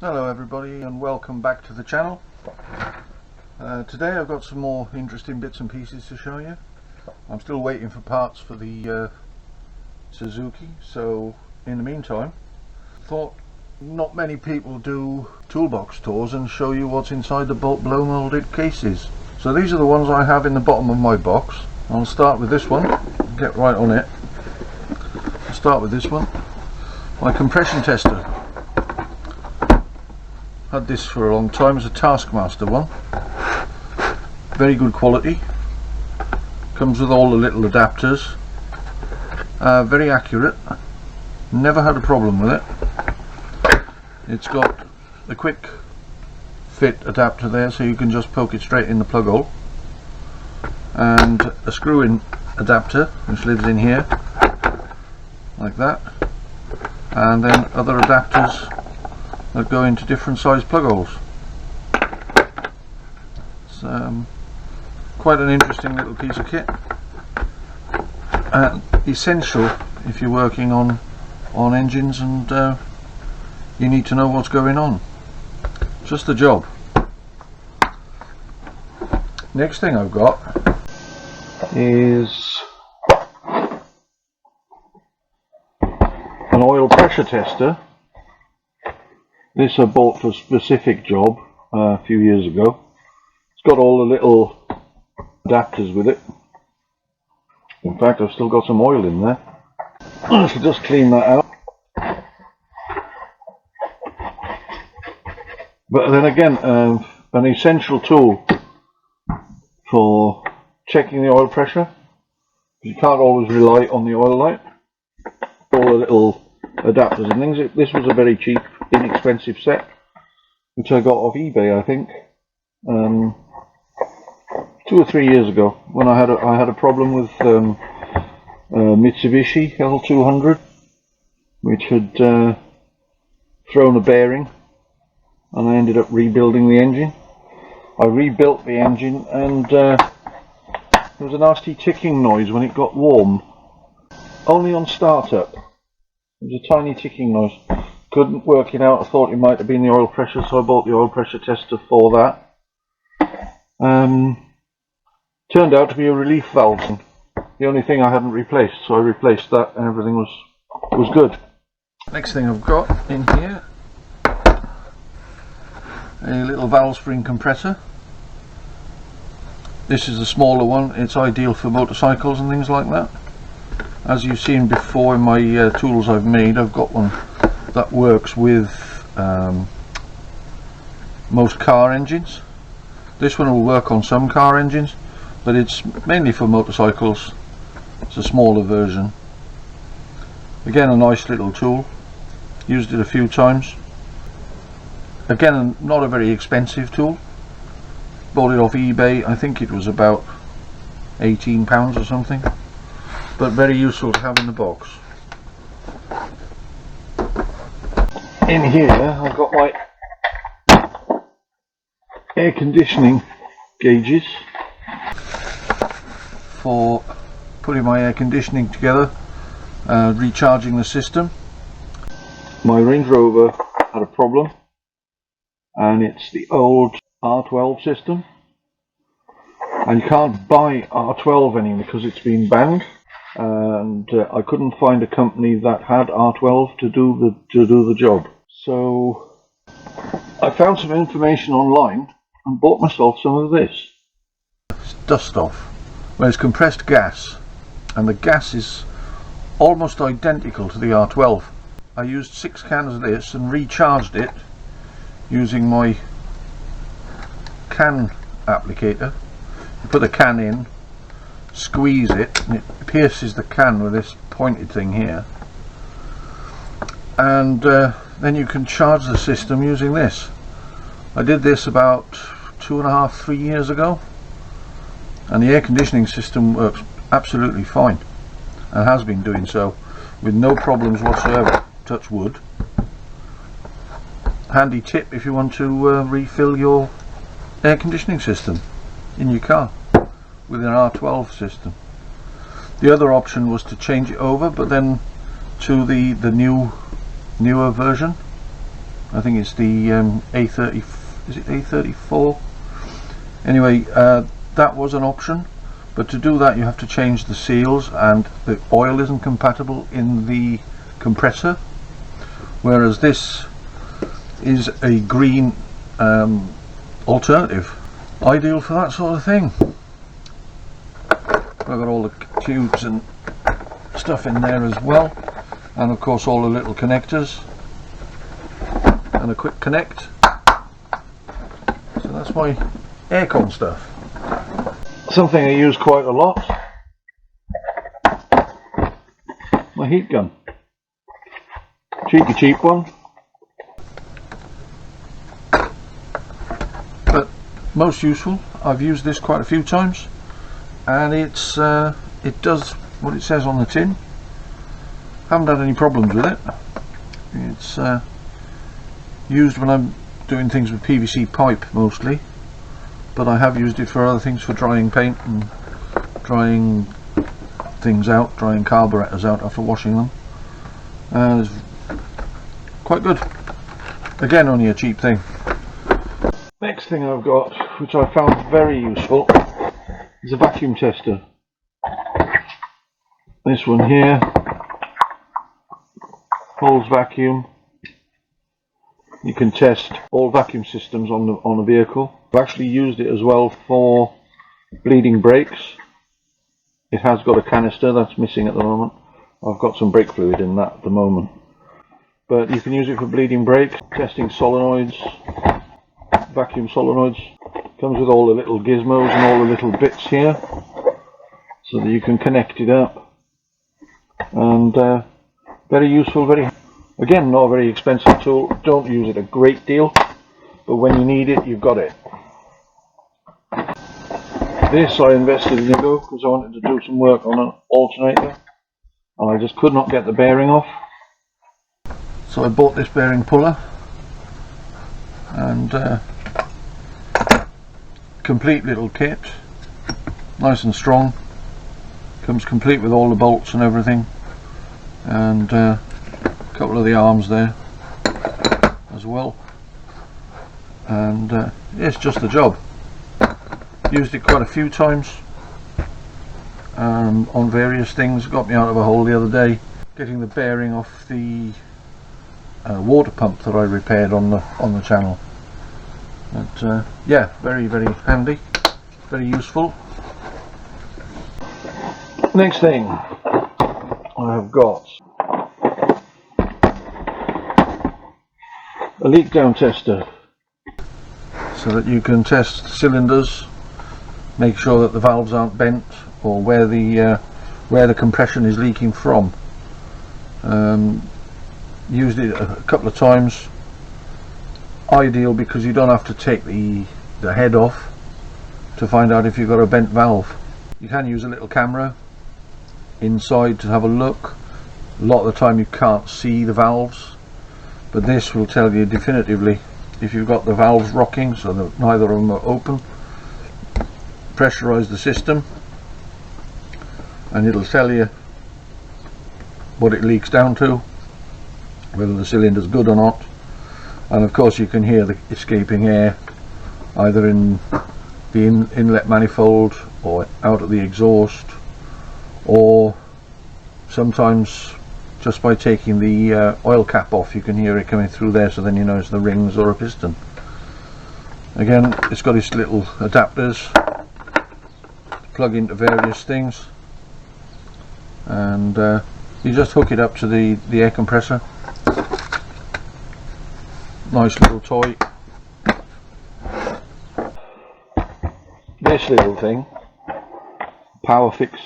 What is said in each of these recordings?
Hello everybody and welcome back to the channel. Today I've got some more interesting bits and pieces to show you. I'm still waiting for parts for the Suzuki, so in the meantime thought not many people do toolbox tours and show you what's inside the blow molded cases. So these are the ones I have in the bottom of my box. I'll start with this one, get right on it. I'll start with this one, my compression tester. Had this for a long time as a Taskmaster one. Very good quality. Comes with all the little adapters. Very accurate. Never had a problem with it. It's got a quick fit adapter there, so you can just poke it straight in the plug hole. And a screw-in adapter which lives in here, like that. And then other adapters that go into different size plug holes. It's quite an interesting little piece of kit, essential if you're working on engines and you need to know what's going on. Just the job. Next thing I've got is an oil pressure tester. This I bought for a specific job a few years ago. It's got all the little adapters with it. In fact, I've still got some oil in there. I should just clean that out. But then again, an essential tool for checking the oil pressure. You can't always rely on the oil light. All the little adapters and things. This was a very cheap, inexpensive set which I got off eBay, I think 2 or 3 years ago, when I had a problem with Mitsubishi L200, which had thrown a bearing, and I ended up rebuilding the engine. I rebuilt the engine, and there was a nasty ticking noise when it got warm, only on startup. It was a tiny ticking noise. Couldn't work it out. I thought it might have been the oil pressure, so I bought the oil pressure tester for that. Turned out to be a relief valve. The only thing I hadn't replaced, so I replaced that, and everything was good. Next thing I've got in here, a little valve spring compressor. This is a smaller one. It's ideal for motorcycles and things like that. As you've seen before in my tools I've made, I've got one that works with most car engines. This one will work on some car engines, but it's mainly for motorcycles. It's a smaller version. Again, a nice little tool. Used it a few times. Again, not a very expensive tool. Bought it off eBay. I think it was about £18 or something. But very useful to have in the box. In here I've got my air conditioning gauges for putting my air conditioning together, recharging the system. My Range Rover had a problem, and it's the old R12 system, and you can't buy R12 anymore because it's been banned. And I couldn't find a company that had R12 to do the job. So I found some information online and bought myself some of this. It's dust off. Well, it's compressed gas, and the gas is almost identical to the R12. I used 6 cans of this and recharged it using my can applicator. You put the can in, squeeze it, and it pierces the can with this pointed thing here, and then you can charge the system using this. I did this about 2.5 to 3 years ago, and the air conditioning system works absolutely fine, and has been doing so with no problems whatsoever. Touch wood. Handy tip if you want to refill your air conditioning system in your car with an R12 system. The other option was to change it over, but then to the newer version, I think it's the A30, is it A34? Anyway, that was an option, but to do that you have to change the seals, and the oil isn't compatible in the compressor, whereas this is a green alternative, ideal for that sort of thing. I've got all the tubes and stuff in there as well, and of course all the little connectors, and a quick connect. So that's my aircon stuff. Something I use quite a lot, my heat gun. Cheap one, but most useful. I've used this quite a few times, and it does what it says on the tin. Haven't had any problems with it. It's used when I'm doing things with PVC pipe mostly, but I have used it for other things, for drying paint and drying things out, drying carburetors out after washing them. It's quite good. Again, only a cheap thing. Next thing I've got, which I found very useful, is a vacuum tester. This one here holds vacuum. You can test all vacuum systems on a vehicle. I've actually used it as well for bleeding brakes. It has got a canister that's missing at the moment. I've got some brake fluid in that at the moment. But you can use it for bleeding brakes, testing solenoids, vacuum solenoids. Comes with all the little gizmos and all the little bits here, so that you can connect it up. And very useful, again, not a very expensive tool. Don't use it a great deal, but when you need it, you've got it. This I invested in ago because I wanted to do some work on an alternator, and I just could not get the bearing off. So I bought this bearing puller, and complete little kit, nice and strong, comes complete with all the bolts and everything, and a couple of the arms there as well, and it's just the job. Used it quite a few times on various things. Got me out of a hole the other day getting the bearing off the water pump that I repaired on the channel. But yeah, very handy, very useful. Next thing I have got a leak down tester, so that you can test cylinders, make sure that the valves aren't bent, or where the compression is leaking from. Used it a couple of times. Ideal because you don't have to take the head off to find out if you've got a bent valve. You can use a little camera inside to have a look. A lot of the time you can't see the valves, but this will tell you definitively if you've got the valves rocking, so that neither of them are open. Pressurize the system and it'll tell you what it leaks down to, whether the cylinder's good or not. And of course you can hear the escaping air either in the inlet manifold or out of the exhaust, or sometimes just by taking the oil cap off you can hear it coming through there, so then you know it's the rings or a piston. Again, it's got its little adapters to plug into various things, and you just hook it up to the air compressor. Nice little toy. This little thing, Power Fix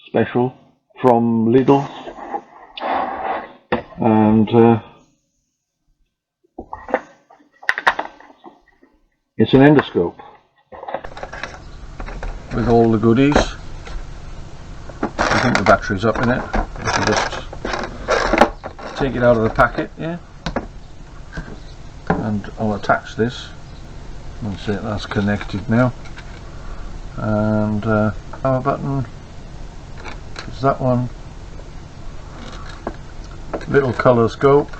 Special from Lidl, and it's an endoscope with all the goodies. I think the battery's up in it. I can just take it out of the packet, yeah, and I'll attach this. That's it, that's connected now. And power button is that one. Little colour scope,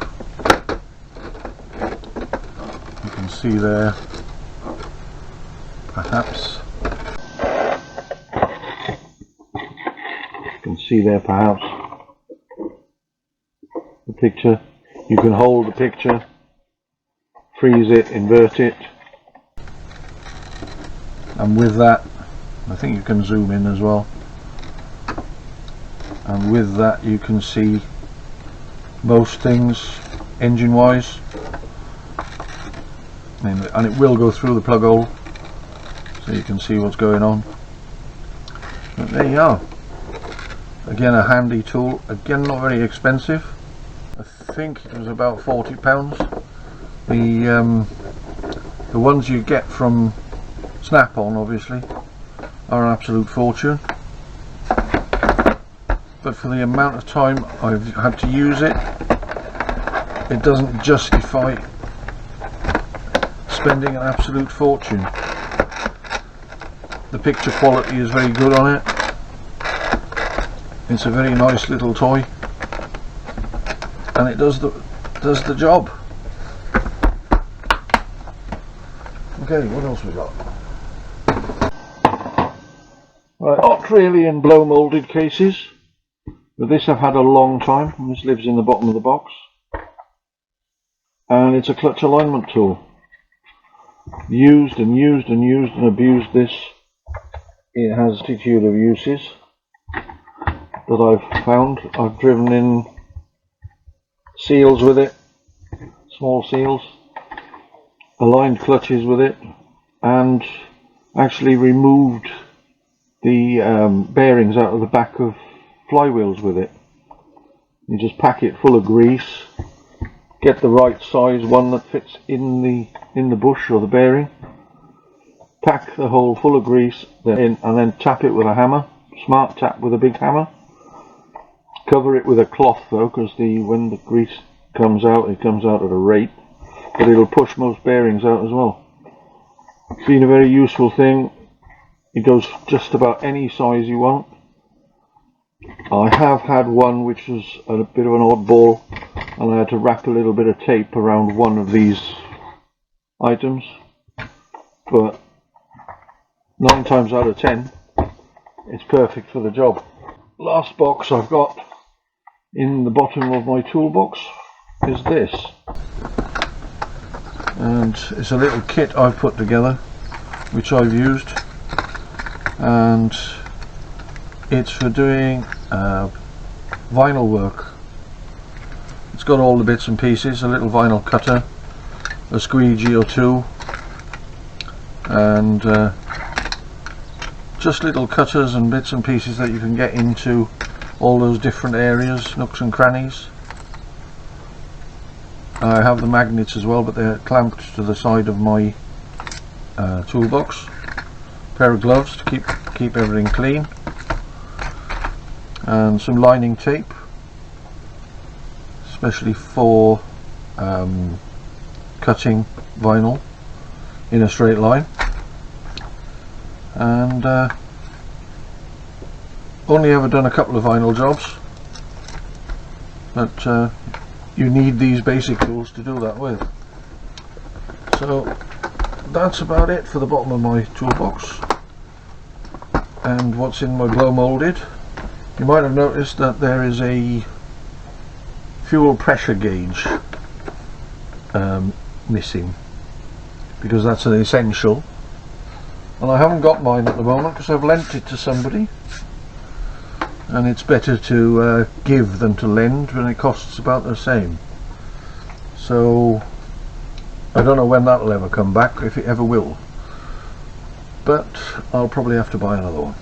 see there, perhaps. You can see there perhaps the picture. You can hold the picture, freeze it, invert it, and with that, I think you can zoom in as well, and with that you can see most things engine wise, and it will go through the plug hole so you can see what's going on. But there you are, again a handy tool, again not very expensive. I think it was about £40. The ones you get from Snap-on obviously are an absolute fortune, but for the amount of time I've had to use it, it doesn't justify spending an absolute fortune. The picture quality is very good on it. It's a very nice little toy, and it does the job. Okay, what else we got? Right, not really in blow molded cases, but this I've had a long time, and this lives in the bottom of the box, and it's a clutch alignment tool. Used and abused this. It has a multitude of uses that I've found. I've driven in seals with it, small seals, aligned clutches with it, and actually removed the bearings out of the back of flywheels with it. You just pack it full of grease, get the right size one that fits in the bush or the bearing, pack the hole full of grease in, and then tap it with a hammer, smart tap with a big hammer. Cover it with a cloth though, because when the grease comes out, it comes out at a rate, but it'll push most bearings out as well. It's been a very useful thing. It goes just about any size you want. I have had one which was a bit of an oddball, and I had to wrap a little bit of tape around one of these items, but 9 times out of 10 it's perfect for the job. Last box I've got in the bottom of my toolbox is this, and it's a little kit I've put together which I've used, and it's for doing vinyl work. It's got all the bits and pieces, a little vinyl cutter, a squeegee or two, and just little cutters and bits and pieces that you can get into all those different areas, nooks and crannies. I have the magnets as well, but they're clamped to the side of my toolbox. Pair of gloves to keep everything clean, and some lining tape, especially for cutting vinyl in a straight line. And only ever done a couple of vinyl jobs, but you need these basic tools to do that with. So that's about it for the bottom of my toolbox and what's in my blow molded. You might have noticed that there is a fuel pressure gauge missing, because that's an essential, and I haven't got mine at the moment because I've lent it to somebody, and it's better to give than to lend when it costs about the same. So I don't know when that'll ever come back, if it ever will, but I'll probably have to buy another one.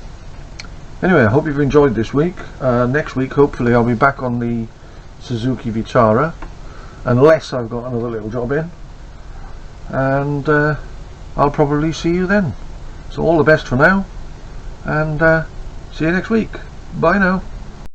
Anyway, I hope you've enjoyed this week. Next week hopefully I'll be back on the Suzuki Vitara, unless I've got another little job in, and I'll probably see you then. So all the best for now, and see you next week. Bye now.